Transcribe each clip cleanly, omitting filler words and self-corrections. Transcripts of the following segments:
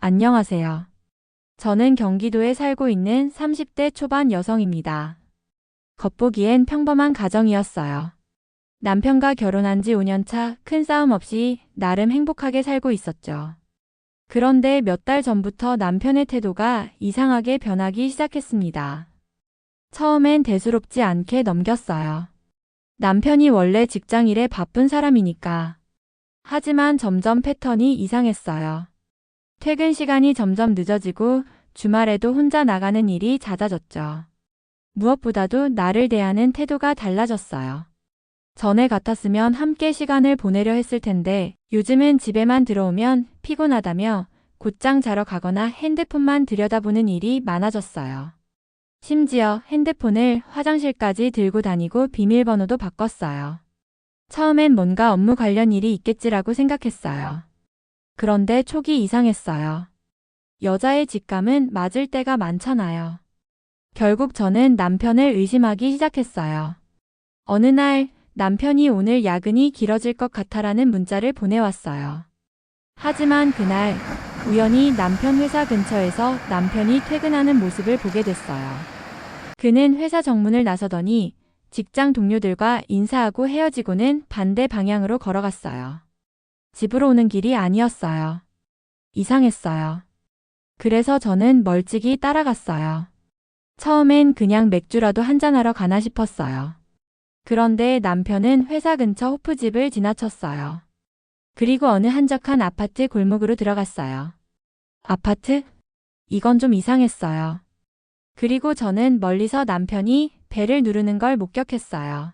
안녕하세요. 저는 경기도에 살고 있는 30대 초반 여성입니다. 겉보기엔 평범한 가정이었어요. 남편과 결혼한 지 5년 차 큰 싸움 없이 나름 행복하게 살고 있었죠. 그런데 몇 달 전부터 남편의 태도가 이상하게 변하기 시작했습니다. 처음엔 대수롭지 않게 넘겼어요. 남편이 원래 직장일에 바쁜 사람이니까. 하지만 점점 패턴이 이상했어요. 퇴근 시간이 점점 늦어지고 주말에도 혼자 나가는 일이 잦아졌죠. 무엇보다도 나를 대하는 태도가 달라졌어요. 전에 같았으면 함께 시간을 보내려 했을 텐데 요즘은 집에만 들어오면 피곤하다며 곧장 자러 가거나 핸드폰만 들여다보는 일이 많아졌어요. 심지어 핸드폰을 화장실까지 들고 다니고 비밀번호도 바꿨어요. 처음엔 뭔가 업무 관련 일이 있겠지라고 생각했어요. 그런데 촉이 이상했어요. 여자의 직감은 맞을 때가 많잖아요. 결국 저는 남편을 의심하기 시작했어요. 어느 날 남편이 오늘 야근이 길어질 것 같아라는 문자를 보내왔어요. 하지만 그날 우연히 남편 회사 근처에서 남편이 퇴근하는 모습을 보게 됐어요. 그는 회사 정문을 나서더니 직장 동료들과 인사하고 헤어지고는 반대 방향으로 걸어갔어요. 집으로 오는 길이 아니었어요. 이상했어요. 그래서 저는 멀찍이 따라갔어요. 처음엔 그냥 맥주라도 한잔하러 가나 싶었어요. 그런데 남편은 회사 근처 호프집을 지나쳤어요. 그리고 어느 한적한 아파트 골목으로 들어갔어요. 아파트? 이건 좀 이상했어요. 그리고 저는 멀리서 남편이 벨을 누르는 걸 목격했어요.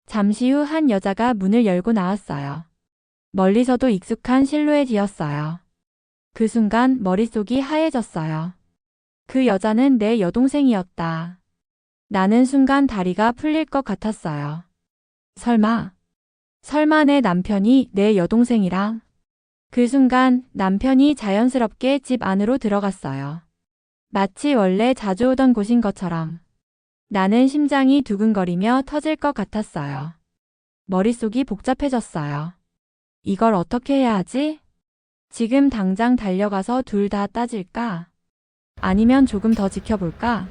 잠시 후 한 여자가 문을 열고 나왔어요. 멀리서도 익숙한 실루엣이었어요. 그 순간 머릿속이 하얘졌어요. 그 여자는 내 여동생이었다. 나는 순간 다리가 풀릴 것 같았어요. 설마 내 남편이 내 여동생이랑? 그 순간 남편이 자연스럽게 집 안으로 들어갔어요. 마치 원래 자주 오던 곳인 것처럼. 나는 심장이 두근거리며 터질 것 같았어요. 머릿속이 복잡해졌어요. 이걸 어떻게 해야 하지? 지금 당장 달려가서 둘 다 따질까? 아니면 조금 더 지켜볼까?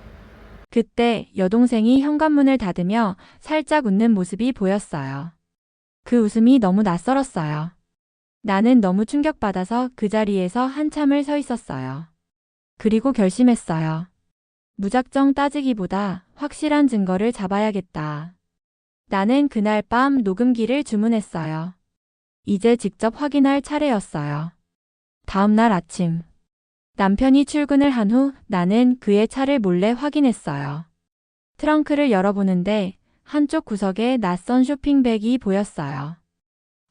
그때 여동생이 현관문을 닫으며 살짝 웃는 모습이 보였어요. 그 웃음이 너무 낯설었어요. 나는 너무 충격받아서 그 자리에서 한참을 서 있었어요. 그리고 결심했어요. 무작정 따지기보다 확실한 증거를 잡아야겠다. 나는 그날 밤 녹음기를 주문했어요. 이제 직접 확인할 차례였어요. 다음 날 아침. 남편이 출근을 한 후 나는 그의 차를 몰래 확인했어요. 트렁크를 열어보는데 한쪽 구석에 낯선 쇼핑백이 보였어요.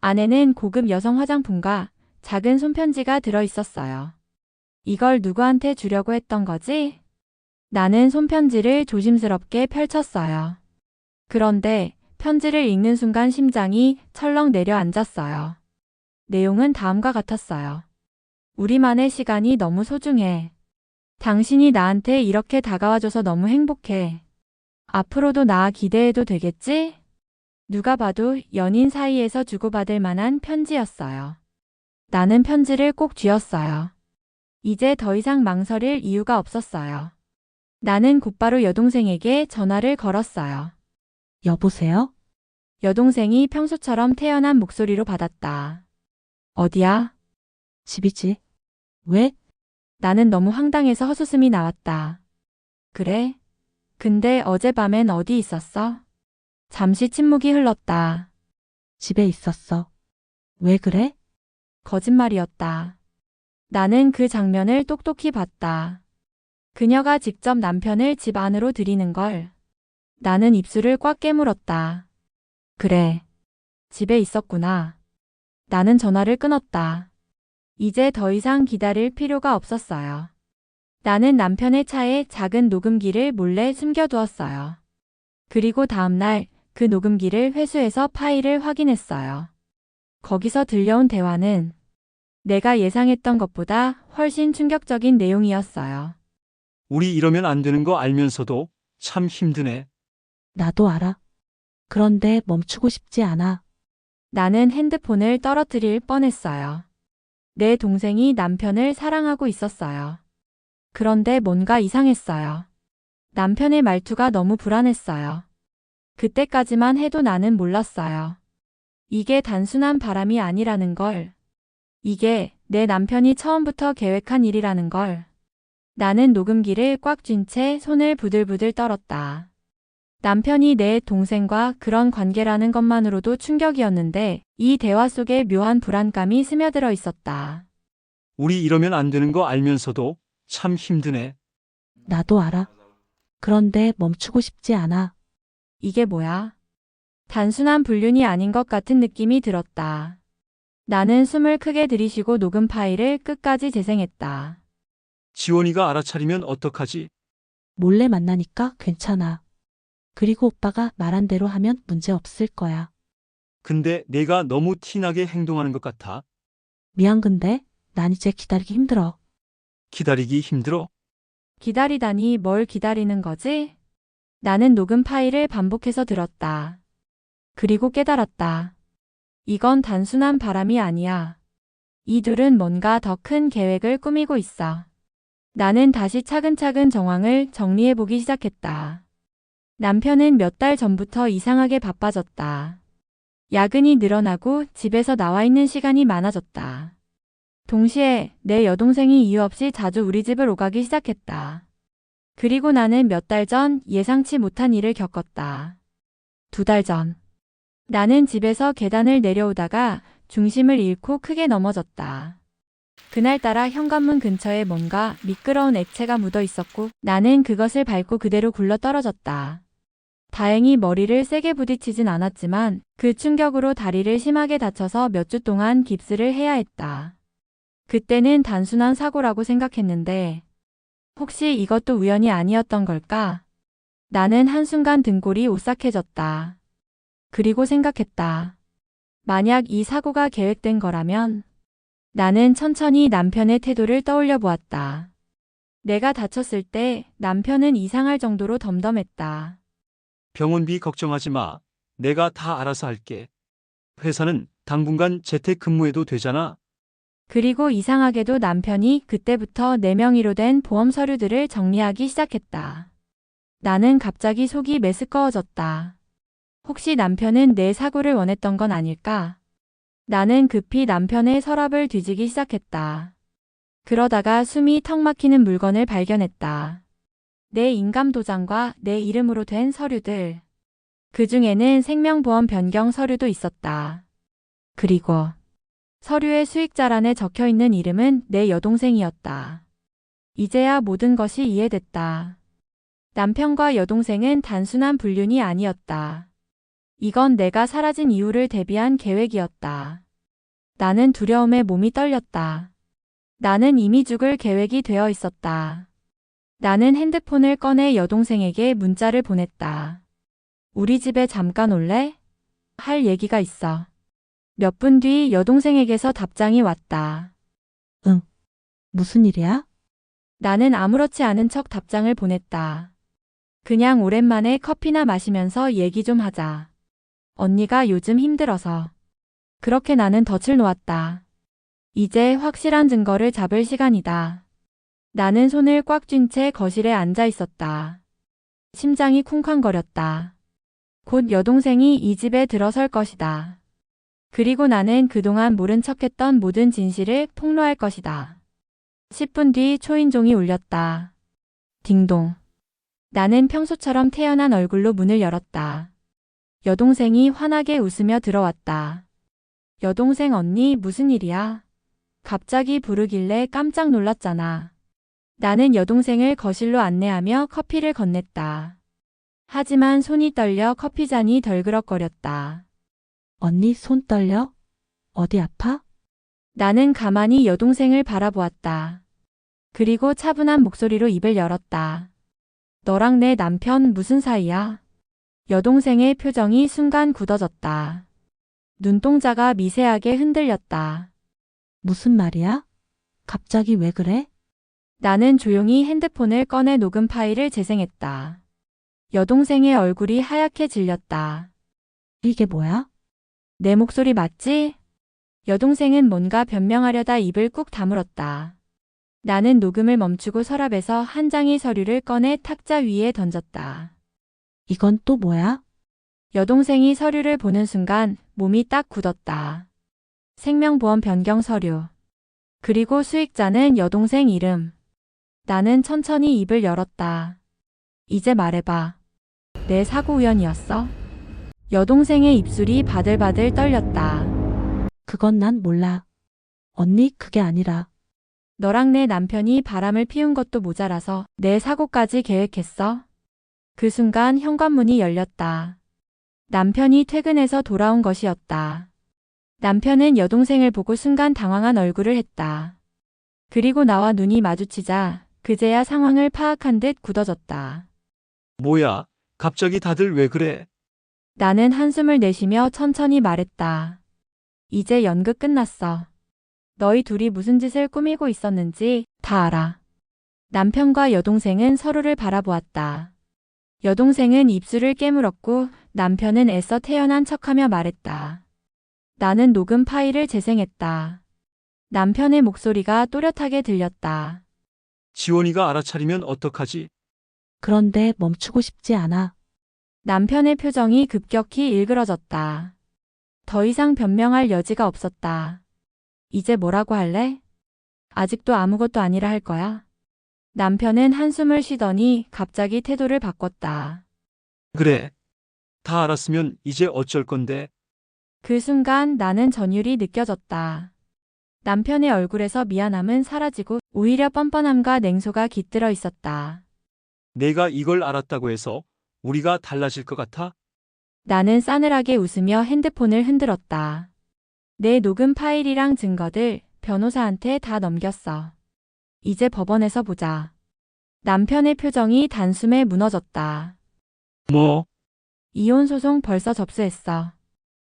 안에는 고급 여성 화장품과 작은 손편지가 들어있었어요. 이걸 누구한테 주려고 했던 거지? 나는 손편지를 조심스럽게 펼쳤어요. 그런데 편지를 읽는 순간 심장이 철렁 내려앉았어요. 내용은 다음과 같았어요. 우리만의 시간이 너무 소중해. 당신이 나한테 이렇게 다가와줘서 너무 행복해. 앞으로도 나 기대해도 되겠지? 누가 봐도 연인 사이에서 주고받을 만한 편지였어요. 나는 편지를 꼭 쥐었어요. 이제 더 이상 망설일 이유가 없었어요. 나는 곧바로 여동생에게 전화를 걸었어요. 여보세요? 여동생이 평소처럼 태연한 목소리로 받았다. 어디야? 집이지. 왜? 나는 너무 황당해서 헛웃음이 나왔다. 그래? 근데 어젯밤엔 어디 있었어? 잠시 침묵이 흘렀다. 집에 있었어. 왜 그래? 거짓말이었다. 나는 그 장면을 똑똑히 봤다. 그녀가 직접 남편을 집 안으로 들이는 걸. 나는 입술을 꽉 깨물었다. 그래. 집에 있었구나. 나는 전화를 끊었다. 이제 더 이상 기다릴 필요가 없었어요. 나는 남편의 차에 작은 녹음기를 몰래 숨겨두었어요. 그리고 다음날 그 녹음기를 회수해서 파일을 확인했어요. 거기서 들려온 대화는 내가 예상했던 것보다 훨씬 충격적인 내용이었어요. 우리 이러면 안 되는 거 알면서도 참 힘드네. 나도 알아. 그런데 멈추고 싶지 않아. 나는 핸드폰을 떨어뜨릴 뻔했어요. 내 동생이 남편을 사랑하고 있었어요. 그런데 뭔가 이상했어요. 남편의 말투가 너무 불안했어요. 그때까지만 해도 나는 몰랐어요. 이게 단순한 바람이 아니라는 걸. 이게 내 남편이 처음부터 계획한 일이라는 걸. 나는 녹음기를 꽉 쥔 채 손을 부들부들 떨었다. 남편이 내 동생과 그런 관계라는 것만으로도 충격이었는데 이 대화 속에 묘한 불안감이 스며들어 있었다. 우리 이러면 안 되는 거 알면서도 참 힘드네. 나도 알아. 그런데 멈추고 싶지 않아. 이게 뭐야? 단순한 불륜이 아닌 것 같은 느낌이 들었다. 나는 숨을 크게 들이쉬고 녹음 파일을 끝까지 재생했다. 지원이가 알아차리면 어떡하지? 몰래 만나니까 괜찮아. 그리고 오빠가 말한 대로 하면 문제 없을 거야. 근데 내가 너무 티나게 행동하는 것 같아. 미안 근데 난 이제 기다리기 힘들어. 기다리기 힘들어. 기다리다니 뭘 기다리는 거지? 나는 녹음 파일을 반복해서 들었다. 그리고 깨달았다. 이건 단순한 바람이 아니야. 이 둘은 뭔가 더 큰 계획을 꾸미고 있어. 나는 다시 차근차근 정황을 정리해보기 시작했다. 남편은 몇 달 전부터 이상하게 바빠졌다. 야근이 늘어나고 집에서 나와 있는 시간이 많아졌다. 동시에 내 여동생이 이유 없이 자주 우리 집을 오가기 시작했다. 그리고 나는 몇 달 전 예상치 못한 일을 겪었다. 2달 전. 나는 집에서 계단을 내려오다가 중심을 잃고 크게 넘어졌다. 그날따라 현관문 근처에 뭔가 미끄러운 액체가 묻어 있었고 나는 그것을 밟고 그대로 굴러 떨어졌다. 다행히 머리를 세게 부딪히진 않았지만 그 충격으로 다리를 심하게 다쳐서 몇 주 동안 깁스를 해야 했다. 그때는 단순한 사고라고 생각했는데 혹시 이것도 우연이 아니었던 걸까? 나는 한순간 등골이 오싹해졌다. 그리고 생각했다. 만약 이 사고가 계획된 거라면 나는 천천히 남편의 태도를 떠올려 보았다. 내가 다쳤을 때 남편은 이상할 정도로 덤덤했다. 병원비 걱정하지 마. 내가 다 알아서 할게. 회사는 당분간 재택근무해도 되잖아. 그리고 이상하게도 남편이 그때부터 내 명의로 된 보험 서류들을 정리하기 시작했다. 나는 갑자기 속이 메스꺼워졌다. 혹시 남편은 내 사고를 원했던 건 아닐까? 나는 급히 남편의 서랍을 뒤지기 시작했다. 그러다가 숨이 턱 막히는 물건을 발견했다. 내 인감도장과 내 이름으로 된 서류들. 그 중에는 생명보험 변경 서류도 있었다. 그리고 서류의 수익자란에 적혀 있는 이름은 내 여동생이었다. 이제야 모든 것이 이해됐다. 남편과 여동생은 단순한 불륜이 아니었다. 이건 내가 사라진 이유를 대비한 계획이었다. 나는 두려움에 몸이 떨렸다. 나는 이미 죽을 계획이 되어 있었다. 나는 핸드폰을 꺼내 여동생에게 문자를 보냈다. 우리 집에 잠깐 올래? 할 얘기가 있어. 몇 분 뒤 여동생에게서 답장이 왔다. 무슨 일이야? 나는 아무렇지 않은 척 답장을 보냈다. 그냥 오랜만에 커피나 마시면서 얘기 좀 하자. 언니가 요즘 힘들어서. 그렇게 나는 덫을 놓았다. 이제 확실한 증거를 잡을 시간이다. 나는 손을 꽉 쥔 채 거실에 앉아 있었다. 심장이 쿵쾅거렸다. 곧 여동생이 이 집에 들어설 것이다. 그리고 나는 그동안 모른 척했던 모든 진실을 폭로할 것이다. 10분 뒤 초인종이 울렸다. 딩동. 나는 평소처럼 태연한 얼굴로 문을 열었다. 여동생이 환하게 웃으며 들어왔다. 여동생 언니 무슨 일이야? 갑자기 부르길래 깜짝 놀랐잖아. 나는 여동생을 거실로 안내하며 커피를 건넸다. 하지만 손이 떨려 커피잔이 덜그럭거렸다. 언니 손 떨려? 어디 아파? 나는 가만히 여동생을 바라보았다. 그리고 차분한 목소리로 입을 열었다. 너랑 내 남편 무슨 사이야? 여동생의 표정이 순간 굳어졌다. 눈동자가 미세하게 흔들렸다. 무슨 말이야? 갑자기 왜 그래? 나는 조용히 핸드폰을 꺼내 녹음 파일을 재생했다. 여동생의 얼굴이 하얗게 질렸다. 이게 뭐야? 내 목소리 맞지? 여동생은 뭔가 변명하려다 입을 꾹 다물었다. 나는 녹음을 멈추고 서랍에서 한 장의 서류를 꺼내 탁자 위에 던졌다. 이건 또 뭐야? 여동생이 서류를 보는 순간 몸이 딱 굳었다. 생명보험 변경 서류. 그리고 수익자는 여동생 이름. 나는 천천히 입을 열었다. 이제 말해봐. 내 사고 우연이었어? 여동생의 입술이 바들바들 떨렸다. 그건 난 몰라. 언니, 그게 아니라. 너랑 내 남편이 바람을 피운 것도 모자라서 내 사고까지 계획했어? 그 순간 현관문이 열렸다. 남편이 퇴근해서 돌아온 것이었다. 남편은 여동생을 보고 순간 당황한 얼굴을 했다. 그리고 나와 눈이 마주치자 그제야 상황을 파악한 듯 굳어졌다. 뭐야, 갑자기 다들 왜 그래? 나는 한숨을 내쉬며 천천히 말했다. 이제 연극 끝났어. 너희 둘이 무슨 짓을 꾸미고 있었는지 다 알아. 남편과 여동생은 서로를 바라보았다. 여동생은 입술을 깨물었고 남편은 애써 태연한 척하며 말했다. 나는 녹음 파일을 재생했다. 남편의 목소리가 또렷하게 들렸다. 지원이가 알아차리면 어떡하지? 그런데 멈추고 싶지 않아. 남편의 표정이 급격히 일그러졌다. 더 이상 변명할 여지가 없었다. 이제 뭐라고 할래? 아직도 아무것도 아니라 할 거야? 남편은 한숨을 쉬더니 갑자기 태도를 바꿨다. 그래. 다 알았으면 이제 어쩔 건데? 그 순간 나는 전율이 느껴졌다. 남편의 얼굴에서 미안함은 사라지고 오히려 뻔뻔함과 냉소가 깃들어 있었다. 내가 이걸 알았다고 해서 우리가 달라질 것 같아? 나는 싸늘하게 웃으며 핸드폰을 흔들었다. 내 녹음 파일이랑 증거들 변호사한테 다 넘겼어. 이제 법원에서 보자. 남편의 표정이 단숨에 무너졌다. 뭐? 이혼 소송 벌써 접수했어.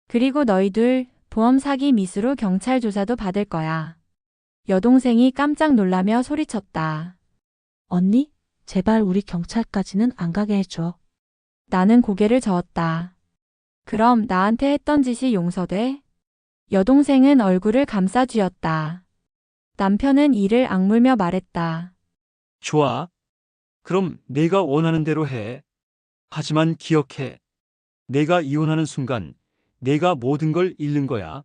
그리고 너희 둘 보험 사기 미수로 경찰 조사도 받을 거야. 여동생이 깜짝 놀라며 소리쳤다. 언니, 제발 우리 경찰까지는 안 가게 해줘. 나는 고개를 저었다. 그럼 나한테 했던 짓이 용서돼? 여동생은 얼굴을 감싸 쥐었다. 남편은 이를 악물며 말했다. 좋아. 그럼 내가 원하는 대로 해. 하지만 기억해. 내가 이혼하는 순간 내가 모든 걸 잃는 거야.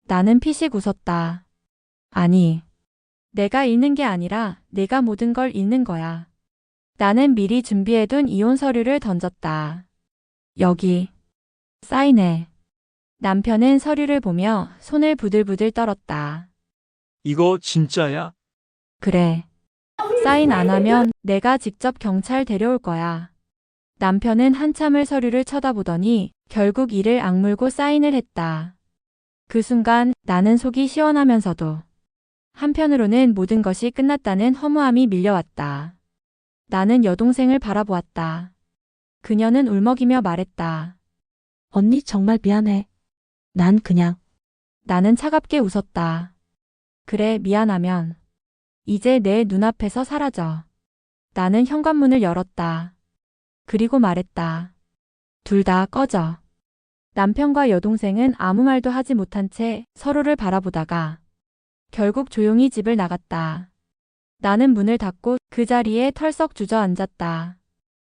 나는 피식 웃었다. 아니, 내가 잃는 게 아니라 내가 모든 걸 잃는 거야. 나는 미리 준비해둔 이혼 서류를 던졌다. 여기. 사인해. 남편은 서류를 보며 손을 부들부들 떨었다. 이거 진짜야? 그래. 사인 안 하면 내가 직접 경찰 데려올 거야. 남편은 한참을 서류를 쳐다보더니 결국 이를 악물고 사인을 했다. 그 순간 나는 속이 시원하면서도 한편으로는 모든 것이 끝났다는 허무함이 밀려왔다. 나는 여동생을 바라보았다. 그녀는 울먹이며 말했다. 언니 정말 미안해. 난 그냥. 나는 차갑게 웃었다. 그래, 미안하면 이제 내 눈앞에서 사라져. 나는 현관문을 열었다. 그리고 말했다. 둘 다 꺼져. 남편과 여동생은 아무 말도 하지 못한 채 서로를 바라보다가 결국 조용히 집을 나갔다. 나는 문을 닫고 그 자리에 털썩 주저앉았다.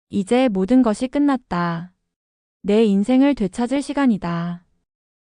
이제 모든 것이 끝났다. 내 인생을 되찾을 시간이다.